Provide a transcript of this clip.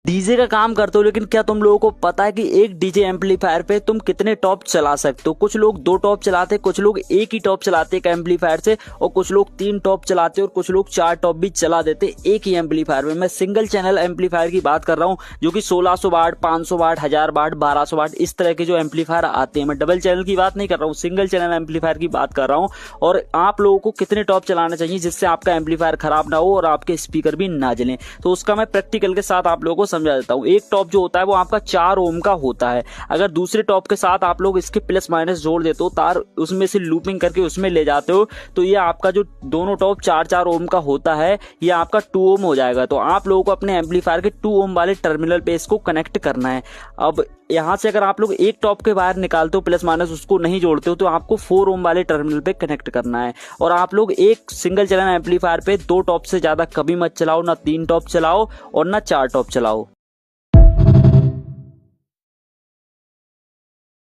DJ का काम करते हो, लेकिन क्या तुम लोगों को पता है कि एक डीजे एम्पलीफायर पे तुम कितने टॉप चला सकते हो? कुछ लोग 2 टॉप चलाते, कुछ लोग एक ही टॉप चलाते एक एम्पलीफायर से, और कुछ लोग 3 टॉप चलाते और कुछ लोग 4 टॉप भी चला देते एक ही एम्पलीफायर में। मैं सिंगल चैनल एम्पलीफायर की बात कर रहा हूँ, जो कि 1600 वाट, 500 वाट, 1000 वाट, 1200 वाट इस तरह के जो एम्पलीफायर आते हैं। मैं डबल चैनल की बात नहीं कर रहा हूँ, सिंगल चैनल एम्पलीफायर की बात कर रहा हूँ। और आप लोगों को कितने टॉप चलाना चाहिए जिससे आपका एम्पलीफायर खराब ना हो और आपके स्पीकर भी ना जलें, तो उसका मैं प्रैक्टिकल के साथ आप लोगों को समझा देता हूँ। एक टॉप जो होता है वो आपका 4 ओम का होता है। अगर दूसरे टॉप के साथ आप लोग इसके प्लस माइनस जोड़ देते हो, तार उसमें से लूपिंग करके उसमें ले जाते हो, तो ये आपका जो दोनों टॉप 4-4 ओम का होता है, ये आपका 2 ओम हो जाएगा। तो आप लोगों को अपने एम्पलीफायर के 2 ओम वाले टर्मिनल पे इसको कनेक्ट करना है। अब यहाँ से अगर आप लोग एक टॉप के बाहर निकालते हो प्लस माइनस, उसको नहीं जोड़ते हो, तो आपको 4 ओम वाले टर्मिनल पे कनेक्ट करना है। और आप लोग एक सिंगल चैनल एम्पलीफायर पे 2 टॉप से ज्यादा कभी मत चलाओ, ना 3 टॉप चलाओ और ना 4 टॉप चलाओ।